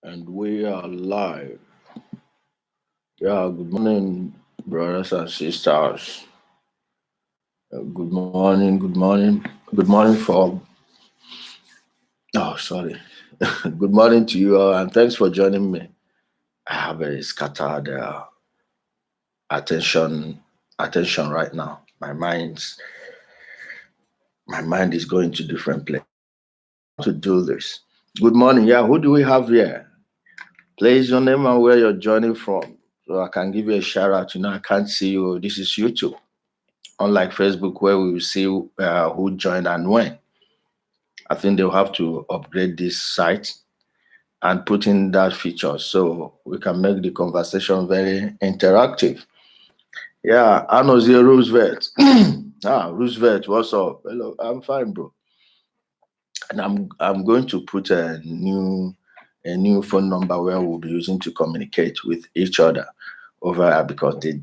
And we are live. Yeah, good morning, brothers and sisters. Good morning, good morning, good morning for. Oh, sorry. Good morning to you all, and thanks for joining me. I have a scattered attention, attention right now. My mind is going to different places to do this. Good morning. Yeah, who do we have here? Place your name and where you're joining from, so I can give you a shout out. I can't see you. This is YouTube. Unlike Facebook, where we will see who joined and when. I think they'll have to upgrade this site and put in that feature so we can make the conversation very interactive. Yeah, Anozie Roosevelt. Roosevelt, what's up? Hello, I'm fine, bro. And I'm going to put a new phone number where we'll be using to communicate with each other over because the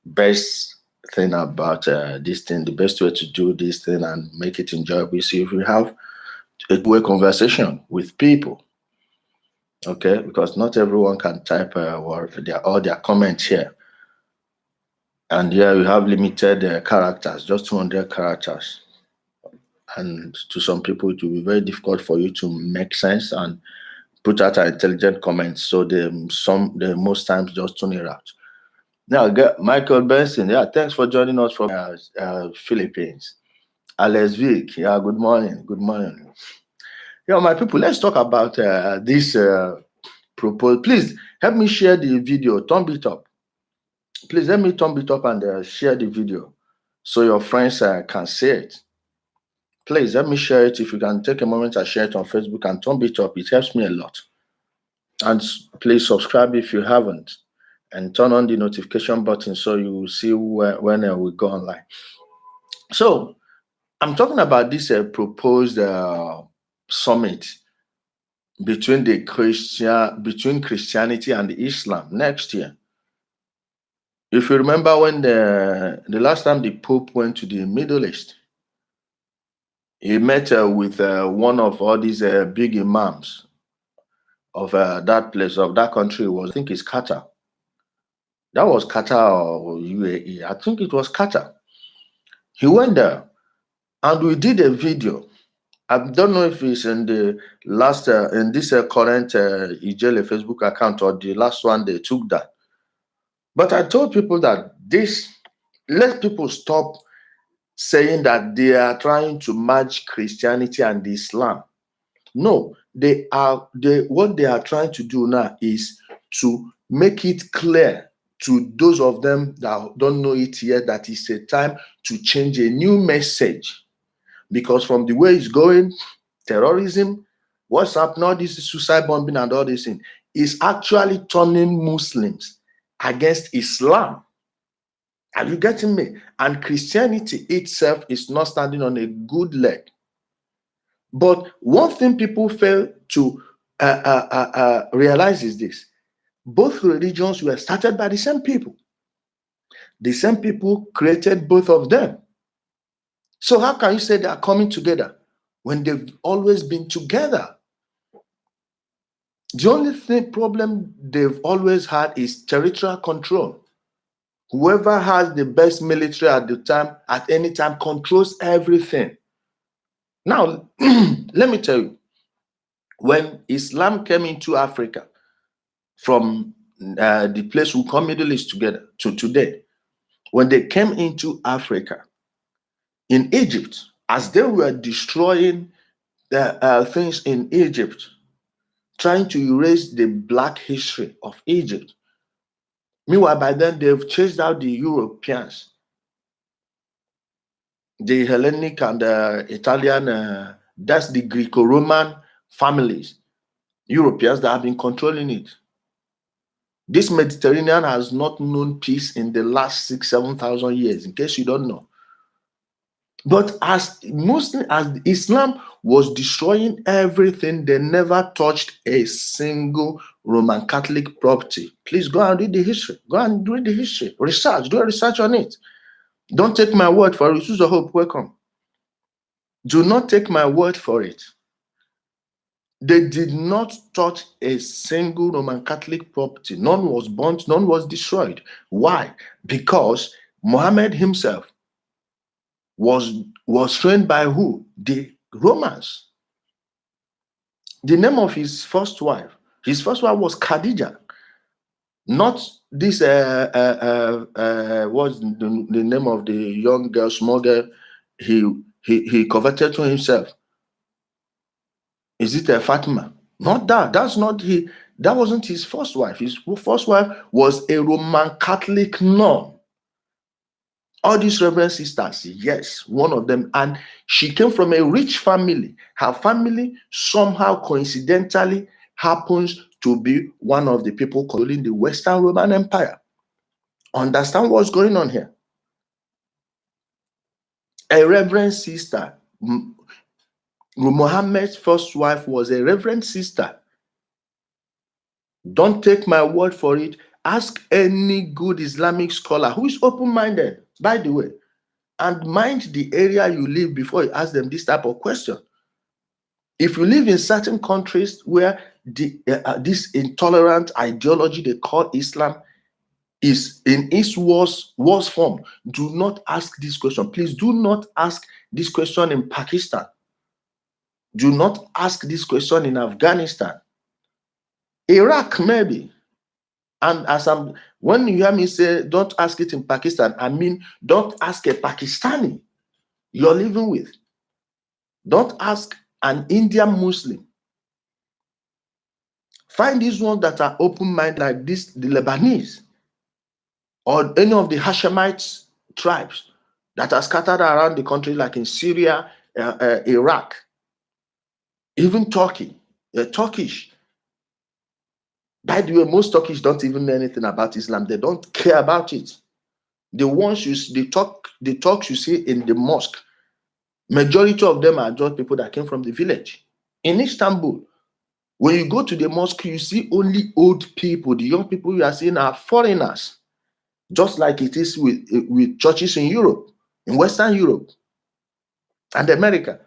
best thing about this thing, the best way to do this thing and make it enjoyable is if we have a two-way conversation with people. Okay, because not everyone can type all their comments here. And here we have limited characters, just 200 characters. And to some people, it will be very difficult for you to make sense and put out an intelligent comment. So they most times just tune it out. Now, Michael Benson, yeah, thanks for joining us from Philippines. Alex Vic, yeah, good morning, good morning. Yeah, my people, let's talk about this proposal. Please help me share the video, thumb it up. Please let me thumb it up and share the video so your friends can see it. Please let me share it. If you can take a moment and share it on Facebook and thumb it up, it helps me a lot. And please subscribe if you haven't, and turn on the notification button so you will see when we go online. So I'm talking about this proposed summit between between Christianity and Islam next year. If you remember when the last time the Pope went to the Middle East, he met with one of all these big imams of that place, of that country. I think it's Qatar. That was Qatar or UAE. I think it was Qatar. He went there and we did a video. I don't know if it's in the last, in this current Ijele Facebook account or the last one they took that. But I told people that let people stop saying that they are trying to merge Christianity and Islam. No, what they are trying to do now is to make it clear to those of them that don't know it yet that it's a time to change a new message. Because from the way it's going, terrorism, what's happening, all this suicide bombing and all this thing is actually turning Muslims against Islam. Are you getting me? And Christianity itself is not standing on a good leg. But one thing people fail to realize is this: both religions were started by the same people. The same people created both of them. So how can you say they are coming together when they've always been together? The only problem they've always had is territorial control. Whoever has the best military at any time, controls everything. Now, let me tell you, when Islam came into Africa from the place we call Middle East together to today, when they came into Africa, in Egypt, as they were destroying the things in Egypt, trying to erase the black history of Egypt. Meanwhile, by then, they've chased out the Europeans, the Hellenic and Italian, that's the Greco-Roman families, Europeans that have been controlling it. This Mediterranean has not known peace in the last 6,000-7,000 years, in case you don't know. But as Islam was destroying everything, they never touched a single Roman Catholic property. Please go and read the history. Go and read the history. Research. Do a research on it. Don't take my word for it. Choose the hope. Welcome. Do not take my word for it. They did not touch a single Roman Catholic property. None was burnt, none was destroyed. Why? Because Muhammad himself was trained by who? The Romans. The name of his first wife was Khadija, not this what's the name of the young girl, small girl he coveted to himself. Is it a Fatima? Not that. That wasn't his first wife. His first wife was a Roman Catholic nun. All these reverend sisters, yes, one of them. And she came from a rich family. Her family somehow coincidentally happens to be one of the people controlling the Western Roman Empire. Understand what's going on here? A reverend sister. Muhammad's first wife was a reverend sister. Don't take my word for it. Ask any good Islamic scholar who is open-minded, by the way, and mind the area you live before you ask them this type of question. If you live in certain countries where this intolerant ideology they call Islam is in its worst form, do not ask this question. Please do not ask this question in Pakistan. Do not ask this question in Afghanistan. Iraq, maybe. And when you hear me say don't ask it in Pakistan, I mean don't ask a Pakistani you're living with. Don't ask an Indian Muslim. Find these ones that are open-minded like this, the Lebanese, or any of the Hashemite tribes that are scattered around the country, like in Syria, Iraq, even Turkey, Turkish. By the way, most Turkish don't even know anything about Islam. They don't care about it. The ones the talks you see in the mosque, majority of them are just people that came from the village. In Istanbul, when you go to the mosque, you see only old people. The young people you are seeing are foreigners, just like it is with churches in Europe, in Western Europe and America.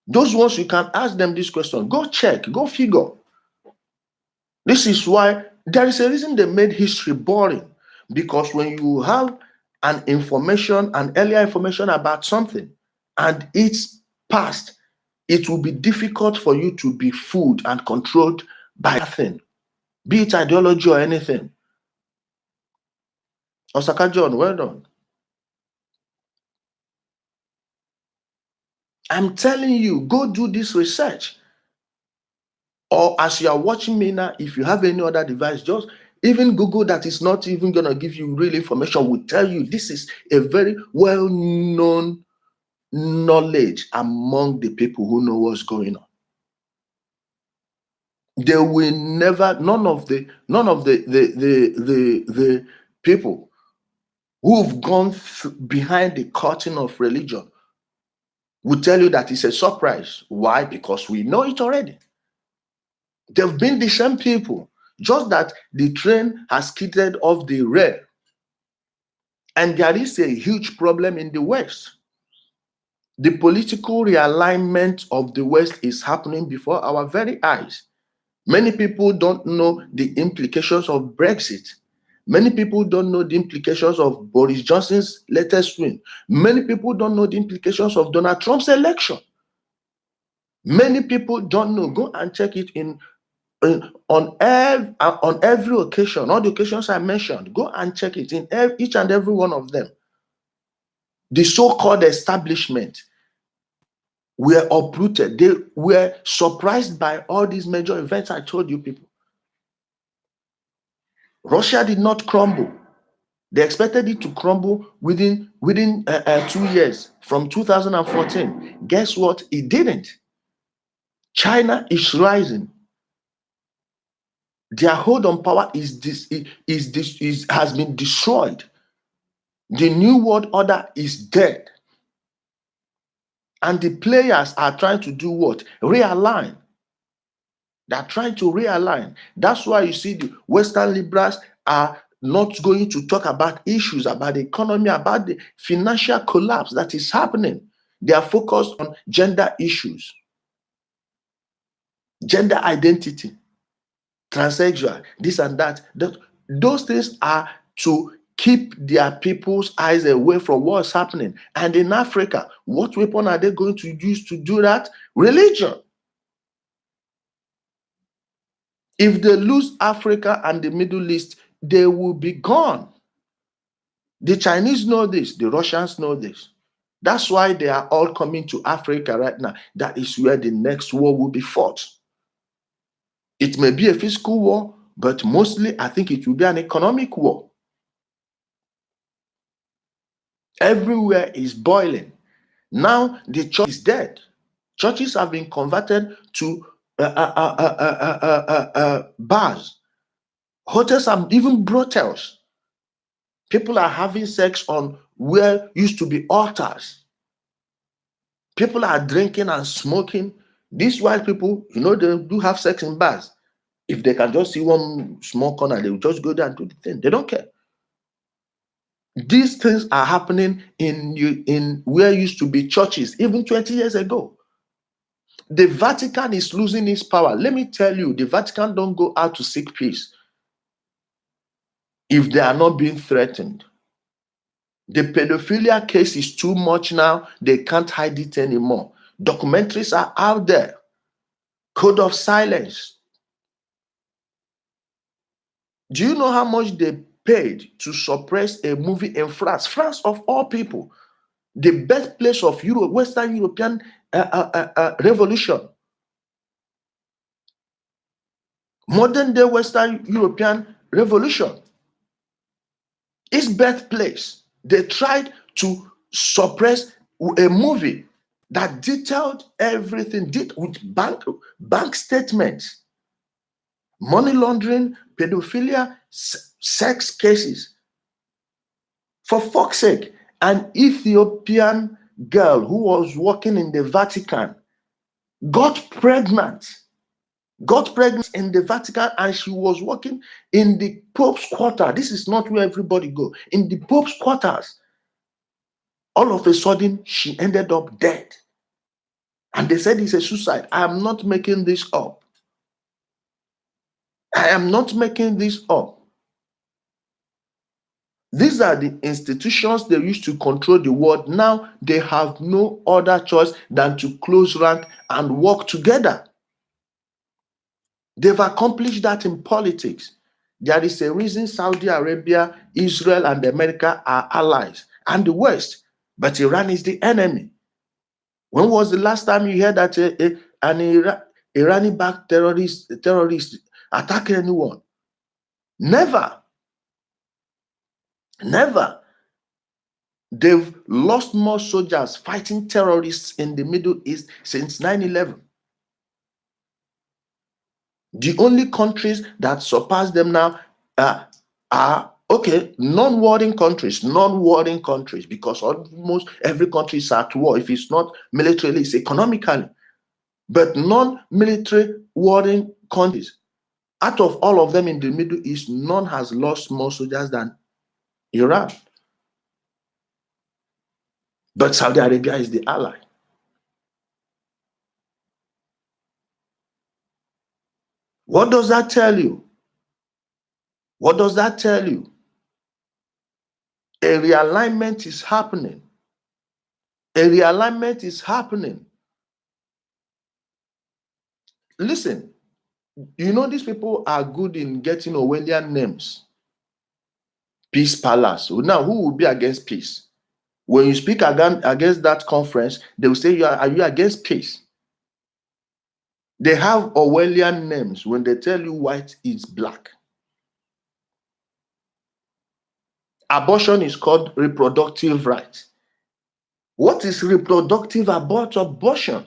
Those ones, you can ask them this question. Go check, go figure. This is why there is a reason they made history boring. Because when you have an earlier information about something, and it's past, it will be difficult for you to be fooled and controlled by nothing, be it ideology or anything. Osaka John, well done. I'm telling you, go do this research. Or as you are watching me now, if you have any other device, just even Google that is not even going to give you real information will tell you this is a very well-known knowledge among the people who know what's going on. They will never, none of the people who've gone behind the curtain of religion will tell you that it's a surprise. Why? Because we know it already. They've been the same people, just that the train has skidded off the rail. And there is a huge problem in the West. The political realignment of the West is happening before our very eyes. Many people don't know the implications of Brexit. Many people don't know the implications of Boris Johnson's latest win. Many people don't know the implications of Donald Trump's election. Many people don't know. Go and check it on every occasion, all the occasions I mentioned. Go and check it in each and every one of them. The so-called establishment were uprooted. They were surprised by all these major events I told you people. Russia did not crumble. They expected it to crumble within 2 years from 2014. Guess what? It didn't. China is rising. Their hold on power has been destroyed. The new world order is dead. And the players are trying to do what? Realign. They're trying to realign. That's why you see the Western liberals are not going to talk about issues, about the economy, about the financial collapse that is happening. They are focused on gender issues. gender identity, transsexual, this and that. Those things are to keep their people's eyes away from what's happening. And in Africa, what weapon are they going to use to do that? Religion. If they lose Africa and the Middle East, they will be gone. The Chinese know this, the Russians know this. That's why they are all coming to Africa right now. That is where the next war will be fought. It may be a physical war, but mostly I think it will be an economic war. Everywhere is boiling. Now the church is dead. Churches have been converted to bars, hotels, and even brothels. People are having sex on where used to be altars. People are drinking and smoking. These white people, they do have sex in bars. If they can just see one small corner, they will just go there and do the thing. They don't care. These things are happening in where used to be churches, even 20 years ago. The Vatican is losing its power. Let me tell you, the Vatican don't go out to seek peace if they are not being threatened. The pedophilia case is too much now. They can't hide it anymore. Documentaries are out there. Code of silence. Do you know how much they paid to suppress a movie in France? France, of all people, the birthplace of Western European revolution. Modern day Western European revolution. Its birthplace. They tried to suppress a movie that detailed everything, with bank statements, money laundering, pedophilia, sex cases. For fuck's sake, an Ethiopian girl who was working in the Vatican got pregnant in the Vatican, and she was working in the Pope's quarter. This is not where everybody go. In the Pope's quarters. All of a sudden, she ended up dead. And they said it's a suicide. I am not making this up. I am not making this up. These are the institutions they used to control the world. Now they have no other choice than to close rank and work together. They've accomplished that in politics. There is a reason Saudi Arabia, Israel, and America are allies, and the West. But Iran is the enemy. When was the last time you heard that an Iranian-backed terrorist attacked anyone? Never. Never. They've lost more soldiers fighting terrorists in the Middle East since 9/11. The only countries that surpass them now are non-warring countries, because almost every country is at war. If it's not militarily, it's economically. But non-military warring countries, out of all of them in the Middle East, none has lost more soldiers than Iran. But Saudi Arabia is the ally. What does that tell you? What does that tell you? A realignment is happening. A realignment is happening. Listen, these people are good in getting Orwellian names. Peace Palace. Now, who will be against peace? When you speak against that conference, they will say, are you against peace? They have Orwellian names when they tell you white is black. Abortion is called reproductive rights. What is reproductive about abortion?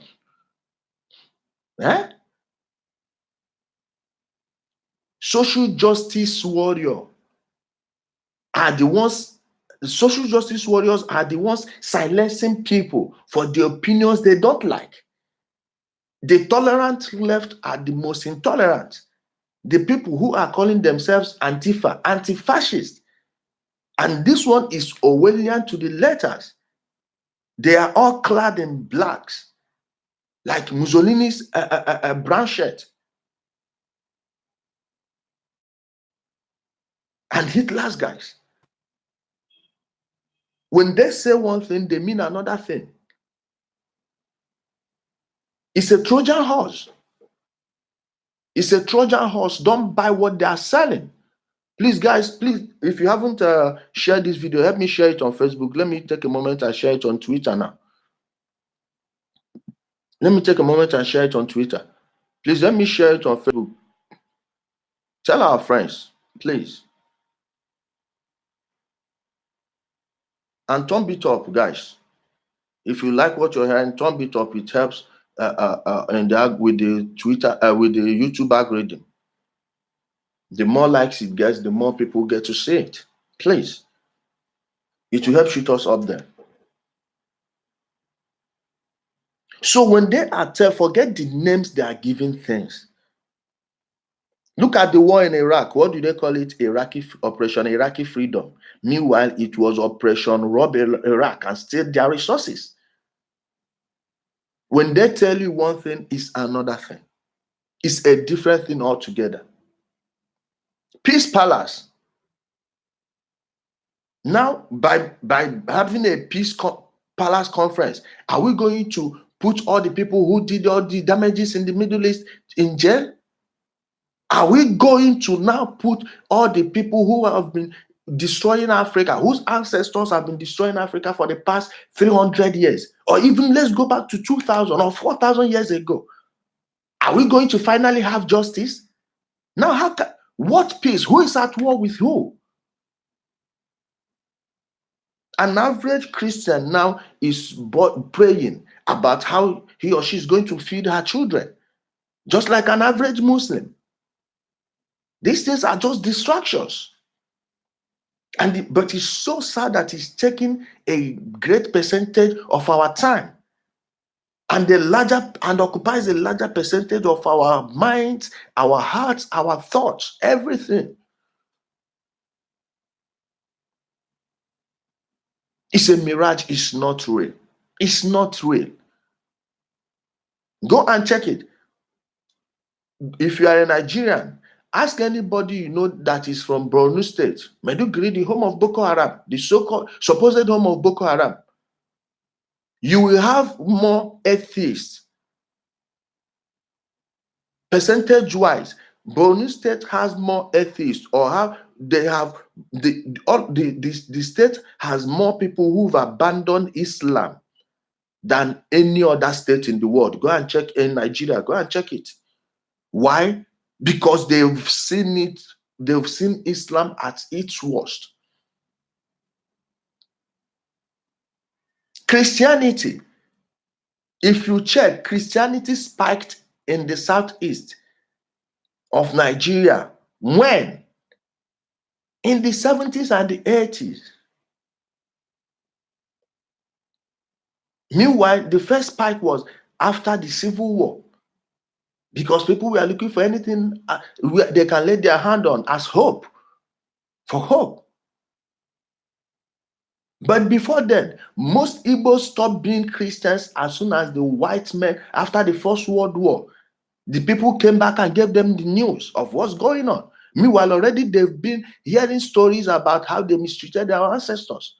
Social justice warriors are the ones silencing people for the opinions they don't like. The tolerant left are the most intolerant. The people who are calling themselves Antifa, anti-fascist. And this one is Orwellian to the letters. They are all clad in blacks. like Mussolini's brown shirt and Hitler's guys. When they say one thing, they mean another thing. It's a Trojan horse. It's a Trojan horse. Don't buy what they are selling. Please, guys, please, if you haven't shared this video, help me share it on Facebook. Let me take a moment and share it on Twitter now. Let me take a moment and share it on Twitter. Please, let me share it on Facebook. Tell our friends, please. And thumb it up, guys. If you like what you're hearing, thumb it up. It helps with the Twitter, with the YouTube algorithm. The more likes it gets, the more people get to see it. Please. It will help shoot us up there. So when they are forget the names they are giving things. Look at the war in Iraq. What do they call it? Operation Iraqi Freedom. Meanwhile, it was Operation Rob Iraq and steal their resources. When they tell you one thing, it's another thing. It's a different thing altogether. Peace Palace. Now, by having a Peace Palace conference, are we going to put all the people who did all the damages in the Middle East in jail? Are we going to now put all the people who have been destroying Africa, whose ancestors have been destroying Africa for the past 300 years, or even let's go back to 2,000 or 4,000 years ago? Are we going to finally have justice? Now, what peace? Who is at war with who? An average Christian now is praying about how he or she is going to feed her children, just like an average Muslim. These things are just distractions. But it's so sad that it's taking a great percentage of our time and occupies a larger percentage of our minds, our hearts, our thoughts, everything. It's a mirage. It's not real. It's not real. Go and check it. If you are a Nigerian, ask anybody you know that is from Borno State, Maiduguri, the home of Boko Haram, the so-called supposed home of Boko Haram. You will have more atheists. Percentage-wise, Borno State has more atheists, or the state has more people who've abandoned Islam than any other state in the world. Go and check in Nigeria. Go and check it. Why? Because they've seen it. They've seen Islam at its worst. Christianity. If you check, Christianity spiked in the southeast of Nigeria. When? In the 70s and the 80s. Meanwhile, the first spike was after the Civil War, because people were looking for anything they can lay their hand on as hope, for hope. But before then, most Igbos stopped being Christians as soon as the white men, after the First World War, the people came back and gave them the news of what's going on. Meanwhile, already they've been hearing stories about how they mistreated their ancestors.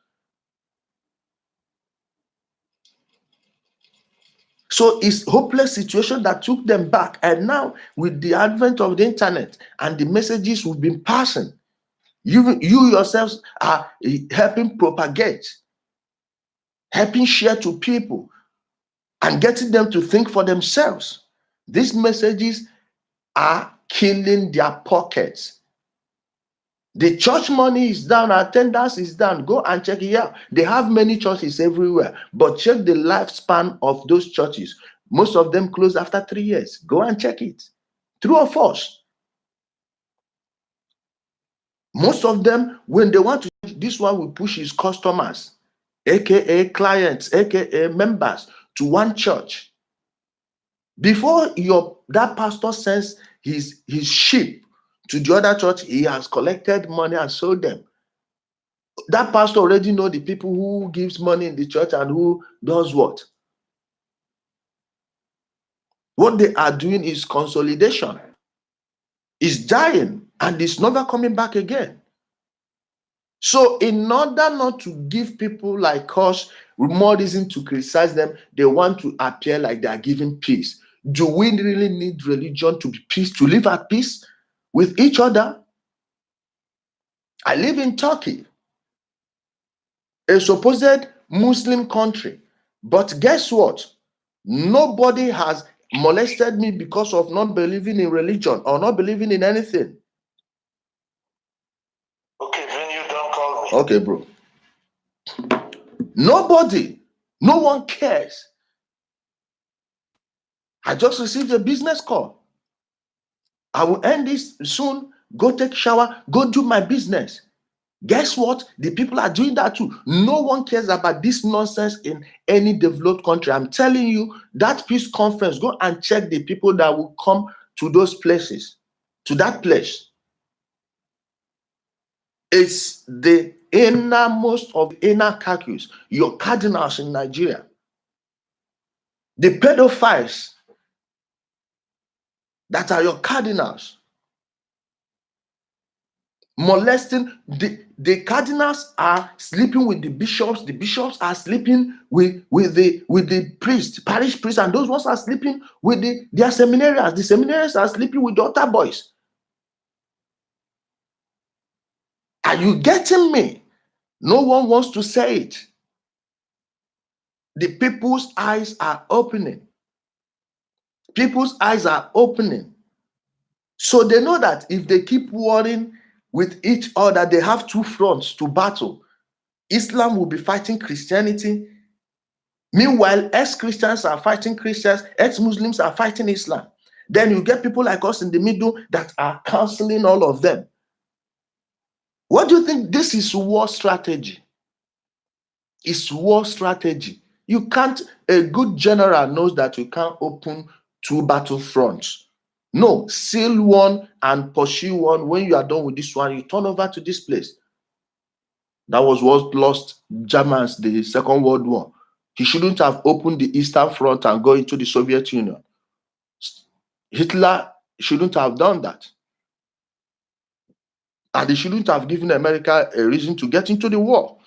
So it's a hopeless situation that took them back. And now, with the advent of the internet and the messages we've been passing, you yourselves are helping propagate, helping share to people, and getting them to think for themselves. These messages are killing their pockets. The church money is down, attendance is down. Go and check it out. They have many churches everywhere, but check the lifespan of those churches. Most of them close after 3 years. Go and check it. True or false? Most of them, when they want to, this one will push his customers, aka clients, aka members, to one church. Before that pastor sends his sheep to the other church, he has collected money and sold them. That pastor already know the people who gives money in the church and who does what. What they are doing is consolidation. It's dying and it's never coming back again. So in order not to give people like us more reason to criticize them, they want to appear like they are giving peace. Do we really need religion to be peace, to live at peace with each other? I live in Turkey, a supposed Muslim country. But guess what? Nobody has molested me because of not believing in religion or not believing in anything. Okay, then you don't call me. Okay, bro. Nobody, no one cares. I just received a business call. I will end this soon, go take shower, go do my business. Guess what? The people are doing that too. No one cares about this nonsense in any developed country. I'm telling you, that peace conference, go and check the people that will come to those places, to that place. It's the innermost of inner caucus, your cardinals in Nigeria. The pedophiles that are your cardinals. Molesting, the cardinals are sleeping with the bishops are sleeping with the priest, parish priests, and those ones are sleeping with their seminarians. The seminarians are sleeping with the altar boys. Are you getting me? No one wants to say it. The people's eyes are opening. People's eyes are opening. So they know that if they keep warring with each other, they have two fronts to battle. Islam will be fighting Christianity. Meanwhile, ex-Christians are fighting Christians, ex-Muslims are fighting Islam. Then you get people like us in the middle that are counseling all of them. What do you think? This is war strategy. It's war strategy. You can't, a good general knows that you can't open two battlefronts. No, seal one and pursue one. When you are done with this one, you turn over to this place. That was what lost Germans the Second World War. He shouldn't have opened the Eastern Front and go into the Soviet Union. Hitler shouldn't have done that. And he shouldn't have given America a reason to get into the war.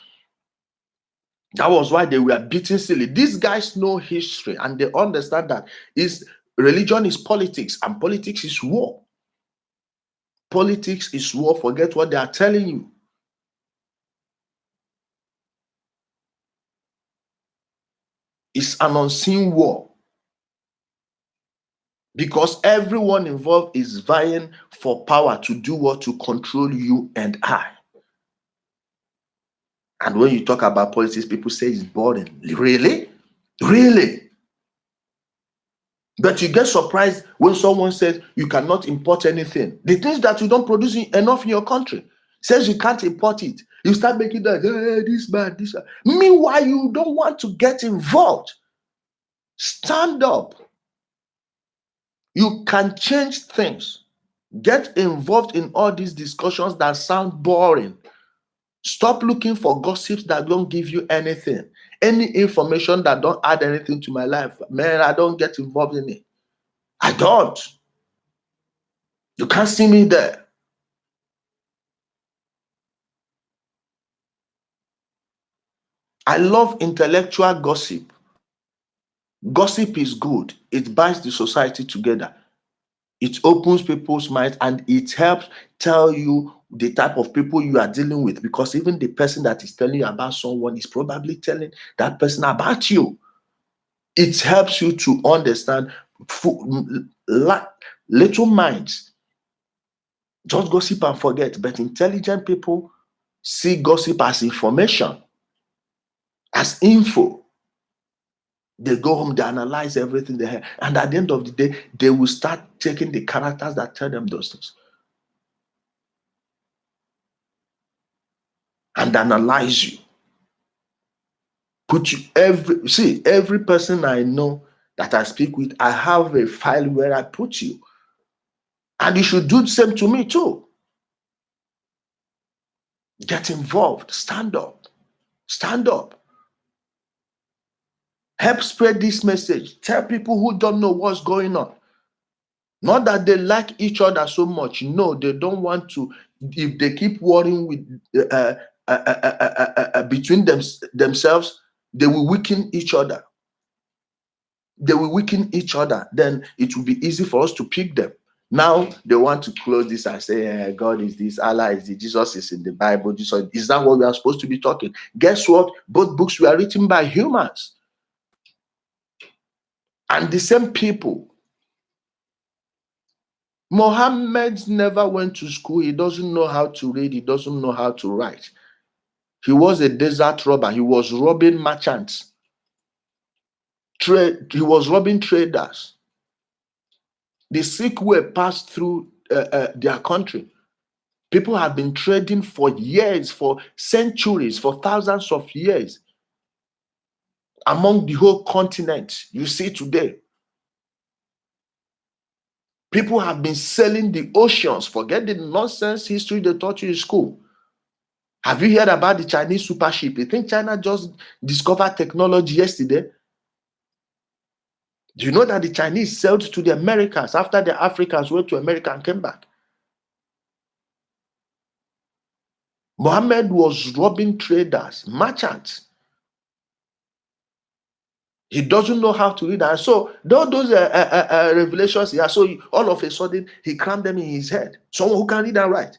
That was why they were beaten silly. These guys know history and they understand that religion is politics and politics is war. Politics is war. Forget what they are telling you. It's an unseen war. Because everyone involved is vying for power to do what? To control you and I. And when you talk about politics, people say it's boring. Really? Really? But you get surprised when someone says you cannot import anything. The things that you don't produce enough in your country says you can't import it. You start making that, this bad, this bad. Meanwhile, you don't want to get involved. Stand up. You can change things. Get involved in all these discussions that sound boring. Stop looking for gossips that don't give you anything. Any information that don't add anything to my life, man, I don't get involved in it. I don't. You can't see me there. I love intellectual gossip. Gossip is good. It binds the society together. It opens people's minds and it helps tell you the type of people you are dealing with, because even the person that is telling you about someone is probably telling that person about you. It helps you to understand little minds. Just gossip and forget. But intelligent people see gossip as information, as info. They go home, they analyze everything they have, and at the end of the day, they will start taking the characters that tell them those things and analyze you. Put you every person I know that I speak with, I have a file where I put you. And you should do the same to me too. Get involved. Stand up. Stand up. Help spread this message. Tell people who don't know what's going on. Not that they like each other so much. No, they don't want to. If they keep worrying with between themselves, they will weaken each other. They will weaken each other. Then it will be easy for us to pick them. Now they want to close this and say, God is this, Allah is this, Jesus is in the Bible. Jesus, is that what we are supposed to be talking? Guess what? Both books were written by humans. And the same people. Muhammad never went to school. He doesn't know how to read. He doesn't know how to write. He was a desert robber. He was robbing merchants. He was robbing traders. The Sikh way passed through their country. People have been trading for years, for centuries, for thousands of years among the whole continent. You see today. People have been sailing the oceans. Forget the nonsense history they taught you in school. Have you heard about the Chinese super ship? You think China just discovered technology yesterday? Do you know that the Chinese sailed to the Americas after the Africans went to America and came back? Muhammad was robbing traders, merchants. He doesn't know how to read. And so those revelations, so all of a sudden, he crammed them in his head. Someone who can read and write.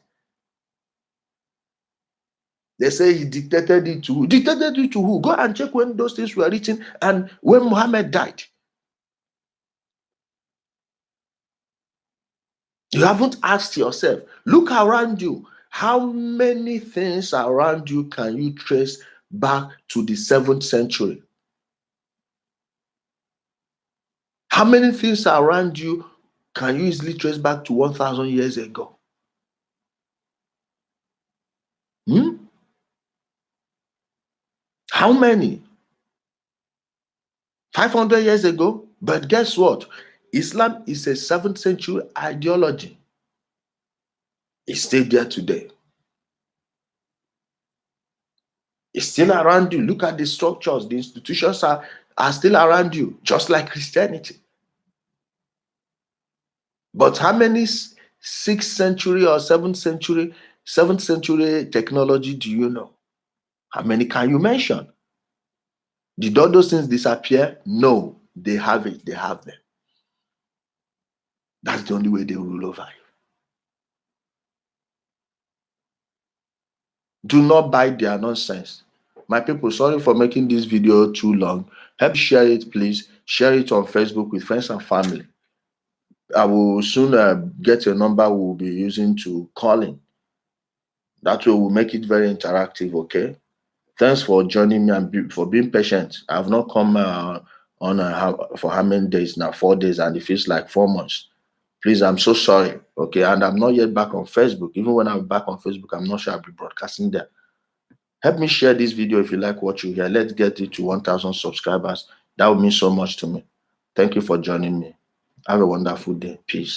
They say he dictated it to who? Dictated it to who? Go and check when those things were written and when Muhammad died. You haven't asked yourself, look around you. How many things around you can you trace back to the 7th century? How many things around you can you easily trace back to 1,000 years ago? How many? 500 years ago? But guess what? Islam is a 7th century ideology. It's still there today. It's still around you. Look at the structures. The institutions are still around you, just like Christianity. But how many 6th century or 7th century technology do you know? How many can you mention? Did all those things disappear? No, they have it. They have them. That's the only way they will rule over you. Do not buy their nonsense. My people, sorry for making this video too long. Help share it, please. Share it on Facebook with friends and family. I will soon get a number we'll be using to call in. That way we'll make it very interactive, okay? Thanks for joining me and for being patient. I've not come on for how many days now? 4 days, and it feels like 4 months. Please, I'm so sorry, okay? And I'm not yet back on Facebook. Even when I'm back on Facebook, I'm not sure I'll be broadcasting there. Help me share this video if you like what you hear. Let's get it to 1,000 subscribers. That would mean so much to me. Thank you for joining me. Have a wonderful day. Peace.